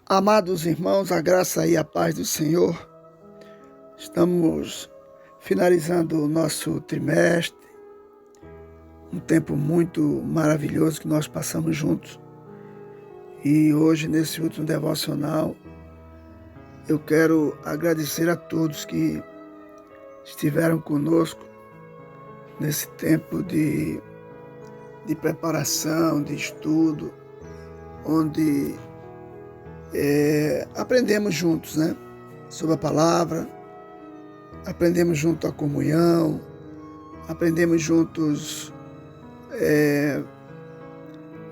Amados irmãos, a graça e a paz do Senhor. Estamos finalizando o nosso trimestre, um tempo muito maravilhoso que nós passamos juntos. E hoje, nesse último devocional, eu quero agradecer a todos que estiveram conosco nesse tempo de preparação, de estudo, onde aprendemos juntos, sobre a palavra, aprendemos junto a comunhão, aprendemos juntos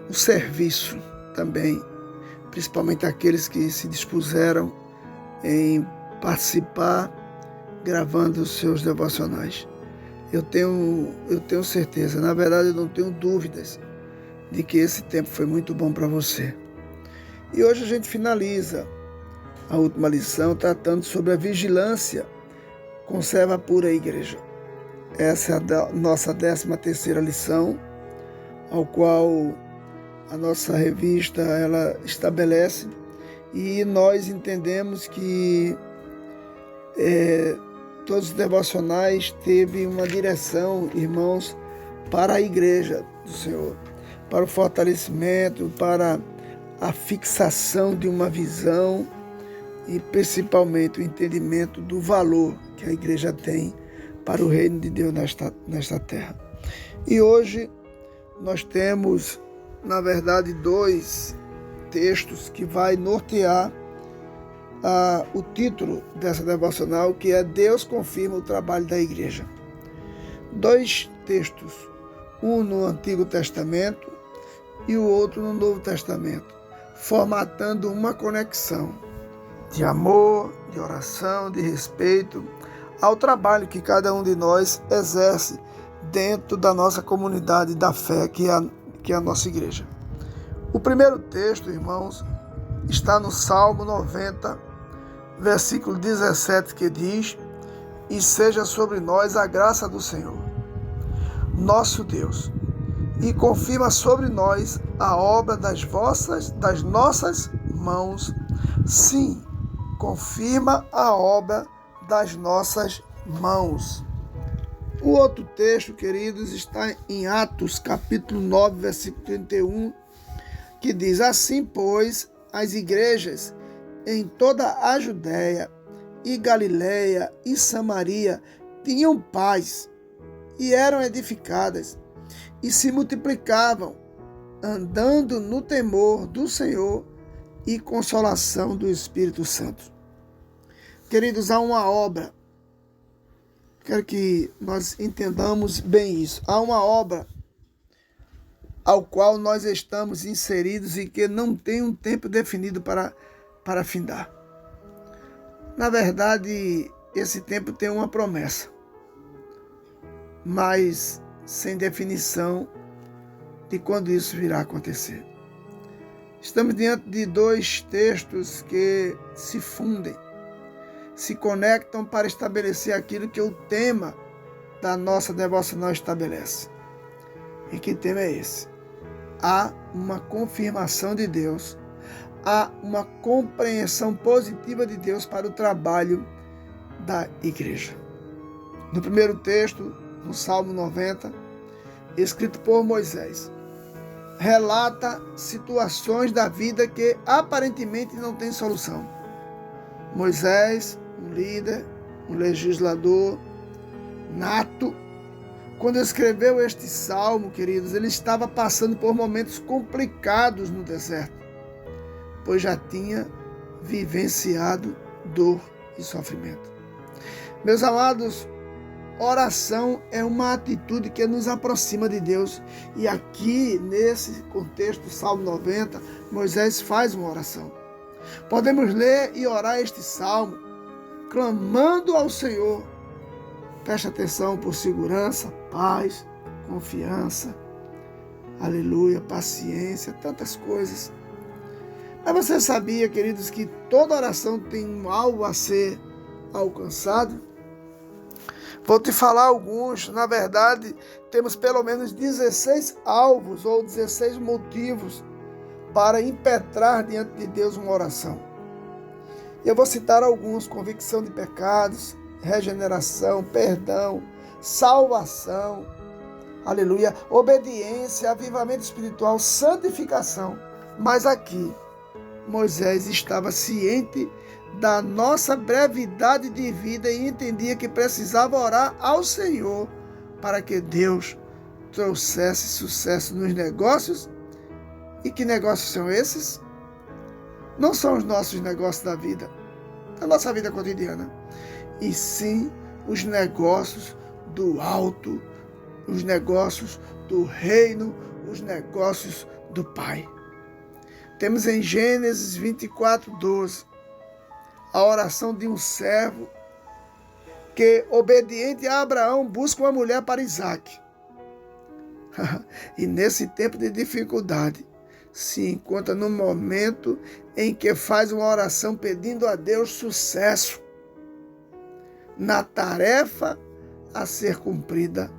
o serviço também, principalmente aqueles que se dispuseram em participar gravando os seus devocionais. Eu tenho certeza, na verdade eu não tenho dúvidas de que esse tempo foi muito bom para você. E hoje a gente finaliza a última lição tratando sobre a vigilância. Conserva a pura igreja. Essa é a nossa 13ª lição, ao qual a nossa revista ela estabelece, e nós entendemos que todos os devocionais teve uma direção, irmãos, para a igreja do Senhor, para o fortalecimento, para a fixação de uma visão e principalmente o entendimento do valor que a igreja tem para o reino de Deus nesta terra. E hoje nós temos, na verdade, 2 textos que vai nortear o título dessa devocional, que é Deus confirma o trabalho da igreja. 2 textos, um no Antigo Testamento e o outro no Novo Testamento, formatando uma conexão de amor, de oração, de respeito ao trabalho que cada um de nós exerce dentro da nossa comunidade da fé, que é a nossa igreja. O primeiro texto, irmãos, está no Salmo 90, versículo 17, que diz: "E seja sobre nós a graça do Senhor, nosso Deus, e confirma sobre nós a obra das nossas mãos." Sim, confirma a obra das nossas mãos. O outro texto, queridos, está em Atos, capítulo 9, versículo 31, que diz: "Assim, pois, as igrejas em toda a Judéia e Galiléia e Samaria tinham paz e eram edificadas e se multiplicavam, andando no temor do Senhor e consolação do Espírito Santo." Queridos, há uma obra, quero que nós entendamos bem isso, há uma obra ao qual nós estamos inseridos e que não tem um tempo definido para findar. Na verdade, esse tempo tem uma promessa, mas sem definição de quando isso virá acontecer. Estamos diante de 2 textos que se fundem, se conectam para estabelecer aquilo que o tema da nossa devocional estabelece. E que tema é esse? Há uma confirmação de Deus, há uma compreensão positiva de Deus para o trabalho da igreja. No primeiro texto, no Salmo 90, escrito por Moisés, relata situações da vida que aparentemente não tem solução. Moisés, um líder, um legislador nato, quando escreveu este salmo, queridos, ele estava passando por momentos complicados no deserto, pois já tinha vivenciado dor e sofrimento. Meus amados, oração é uma atitude que nos aproxima de Deus. E aqui, nesse contexto, Salmo 90, Moisés faz uma oração. Podemos ler e orar este salmo, clamando ao Senhor. Preste atenção por segurança, paz, confiança, aleluia, paciência, tantas coisas. Mas você sabia, queridos, que toda oração tem um alvo a ser alcançado? Vou te falar alguns. Na verdade, temos pelo menos 16 alvos ou 16 motivos para impetrar diante de Deus uma oração. Eu vou citar alguns: convicção de pecados, regeneração, perdão, salvação, aleluia, obediência, avivamento espiritual, santificação. Mas aqui, Moisés estava ciente da nossa brevidade de vida e entendia que precisava orar ao Senhor para que Deus trouxesse sucesso nos negócios. E que negócios são esses? Não são os nossos negócios da vida, da nossa vida cotidiana, e sim os negócios do alto, os negócios do reino, os negócios do Pai. Temos em Gênesis 24:12 a oração de um servo que, obediente a Abraão, busca uma mulher para Isaque. E nesse tempo de dificuldade, se encontra no momento em que faz uma oração pedindo a Deus sucesso na tarefa a ser cumprida.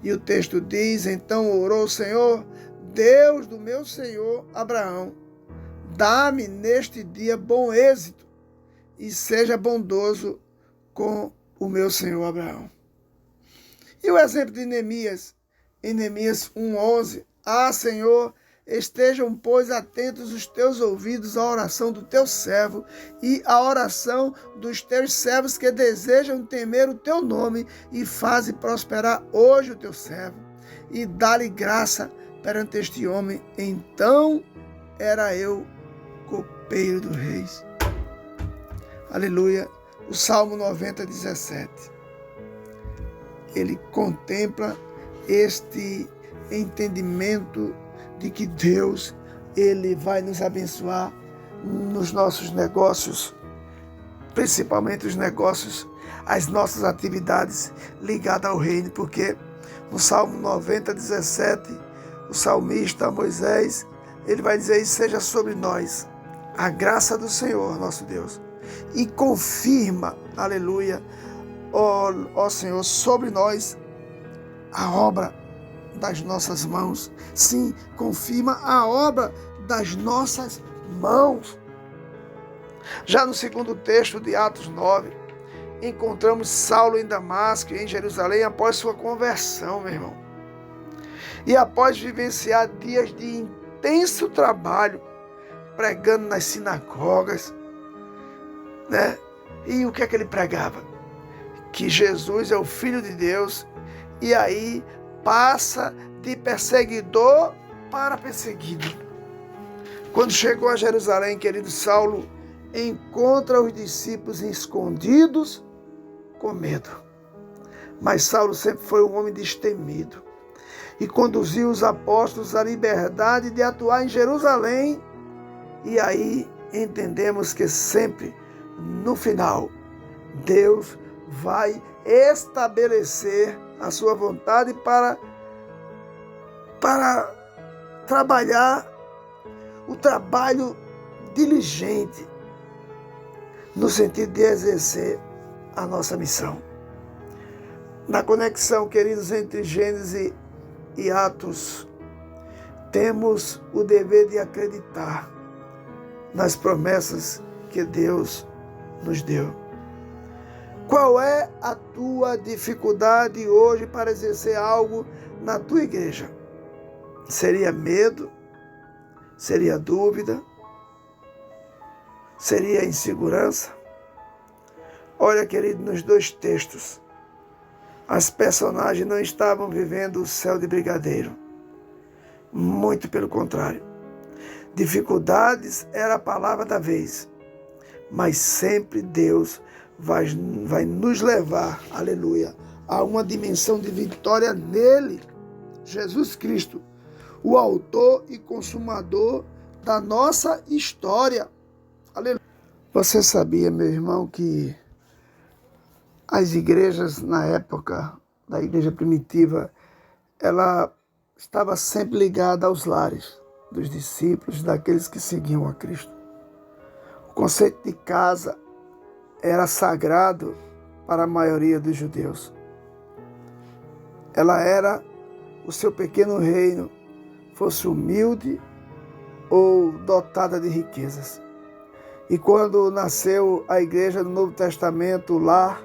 E o texto diz: então orou o Senhor, Deus do meu senhor Abraão, dá-me neste dia bom êxito e seja bondoso com o meu senhor Abraão. E o exemplo de Neemias, em Neemias 1:11, Senhor, estejam, pois, atentos os teus ouvidos à oração do teu servo e à oração dos teus servos que desejam temer o teu nome, e faze prosperar hoje o teu servo e dá-lhe graça perante este homem. Então era eu copeiro dos reis. Aleluia. O Salmo 90:17. Ele contempla este entendimento de que Deus, Ele vai nos abençoar nos nossos negócios, principalmente os negócios, as nossas atividades ligadas ao reino, porque no Salmo 90:17, o salmista Moisés, ele vai dizer: e seja sobre nós a graça do Senhor, nosso Deus, e confirma, aleluia, ó Senhor, sobre nós a obra das nossas mãos. Sim, confirma a obra das nossas mãos. Já no segundo texto de Atos 9, encontramos Saulo em Damasco e em Jerusalém após sua conversão, meu irmão. E após vivenciar dias de intenso trabalho, pregando nas sinagogas, né? E o que é que ele pregava? Que Jesus é o Filho de Deus. E aí passa de perseguidor para perseguido. Quando chegou a Jerusalém, querido, Saulo encontra os discípulos escondidos com medo. Mas Saulo sempre foi um homem destemido e conduziu os apóstolos à liberdade de atuar em Jerusalém. E aí entendemos que sempre, no final, Deus vai estabelecer a sua vontade para trabalhar o trabalho diligente, no sentido de exercer a nossa missão. Na conexão, queridos, entre Gênesis e Atos, temos o dever de acreditar nas promessas que Deus nos deu. Qual é a tua dificuldade hoje para exercer algo na tua igreja? Seria medo? Seria dúvida? Seria insegurança? Olha, querido, nos dois textos, as personagens não estavam vivendo o céu de brigadeiro. Muito pelo contrário. Dificuldades era a palavra da vez. Mas sempre Deus vai nos levar, aleluia, a uma dimensão de vitória nele, Jesus Cristo, o autor e consumador da nossa história. Aleluia. Você sabia, meu irmão, que as igrejas na época da igreja primitiva, ela estava sempre ligada aos lares dos discípulos, daqueles que seguiam a Cristo. O conceito de casa era sagrado para a maioria dos judeus. Ela era o seu pequeno reino, fosse humilde ou dotada de riquezas. E quando nasceu a igreja do Novo Testamento, o lar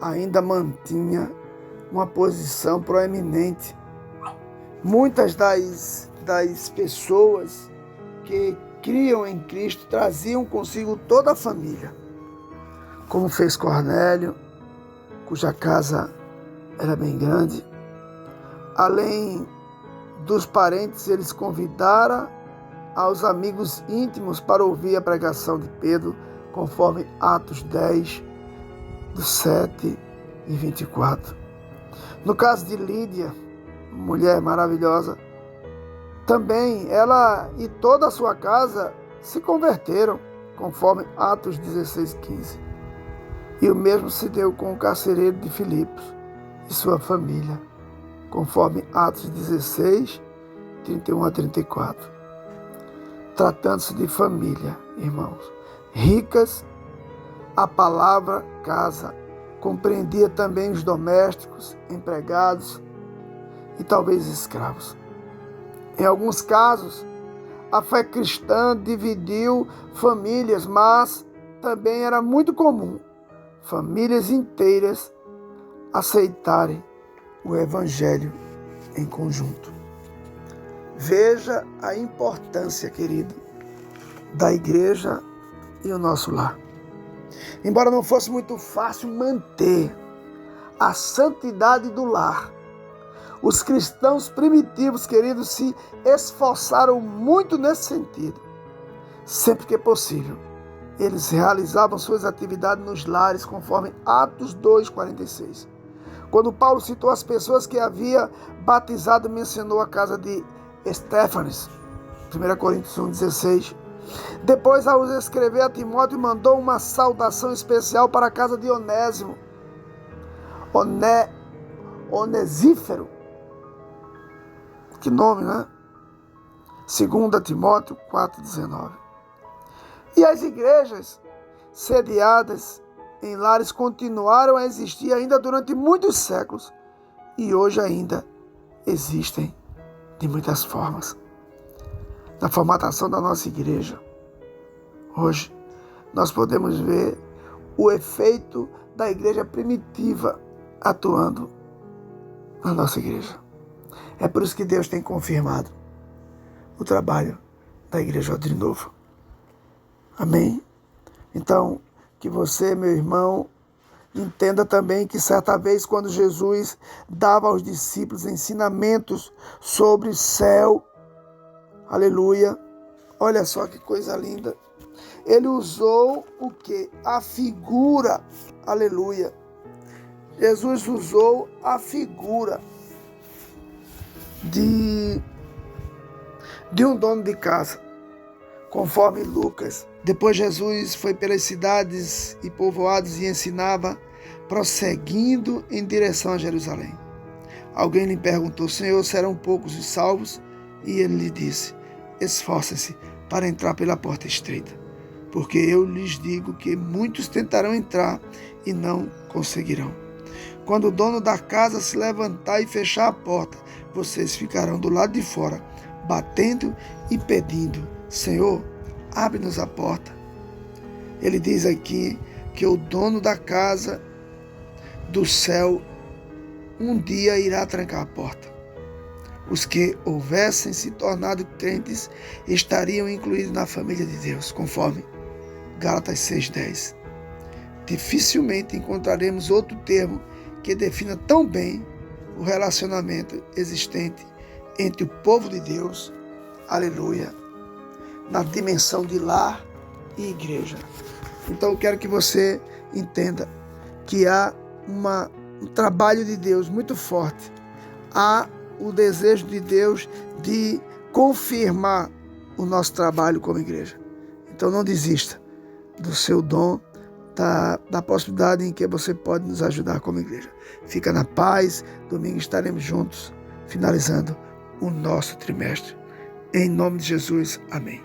ainda mantinha uma posição proeminente. Muitas das pessoas que criam em Cristo traziam consigo toda a família, como fez Cornélio, cuja casa era bem grande. Além dos parentes, eles convidaram aos amigos íntimos para ouvir a pregação de Pedro, conforme Atos 10, do 7 e 24. No caso de Lídia, mulher maravilhosa, também ela e toda a sua casa se converteram, conforme Atos 16, 15. E o mesmo se deu com o carcereiro de Filipos e sua família, conforme Atos 16, 31 a 34. Tratando-se de família, irmãos, ricas, a palavra casa compreendia também os domésticos, empregados e talvez escravos. Em alguns casos, a fé cristã dividiu famílias, mas também era muito comum famílias inteiras aceitarem o Evangelho em conjunto. Veja a importância, querido, da igreja e o nosso lar. Embora não fosse muito fácil manter a santidade do lar, os cristãos primitivos, queridos, se esforçaram muito nesse sentido. Sempre que possível, eles realizavam suas atividades nos lares, conforme Atos 2,46. Quando Paulo citou as pessoas que havia batizado, mencionou a casa de Estéfanes, 1 Coríntios 1,16. Depois, ao escrever a Timóteo, mandou uma saudação especial para a casa de Onésimo, Onesífero. Que nome, né? 2 Timóteo 4,19. E as igrejas sediadas em lares continuaram a existir ainda durante muitos séculos e hoje ainda existem de muitas formas. Na formatação da nossa igreja, hoje, nós podemos ver o efeito da igreja primitiva atuando na nossa igreja. É por isso que Deus tem confirmado o trabalho da Igreja de Novo. Amém? Então, que você, meu irmão, entenda também que certa vez, quando Jesus dava aos discípulos ensinamentos sobre o céu, aleluia, olha só que coisa linda, ele usou o quê? A figura, aleluia. Jesus usou a figura de um dono de casa, conforme Lucas. Depois Jesus foi pelas cidades e povoados e ensinava, prosseguindo em direção a Jerusalém. Alguém lhe perguntou: Senhor, serão poucos os salvos? E ele lhe disse: esforcem-se para entrar pela porta estreita, porque eu lhes digo que muitos tentarão entrar e não conseguirão. Quando o dono da casa se levantar e fechar a porta, vocês ficarão do lado de fora, batendo e pedindo: Senhor, abre-nos a porta. Ele diz aqui que o dono da casa do céu um dia irá trancar a porta. Os que houvessem se tornado crentes estariam incluídos na família de Deus, conforme Gálatas 6,10. Dificilmente encontraremos outro termo que defina tão bem o relacionamento existente entre o povo de Deus, aleluia, na dimensão de lar e igreja. Então eu quero que você entenda que há um trabalho de Deus muito forte, há o desejo de Deus de confirmar o nosso trabalho como igreja. Então não desista do seu dom, da possibilidade em que você pode nos ajudar como igreja. Fica na paz, domingo estaremos juntos, finalizando o nosso trimestre. Em nome de Jesus, amém.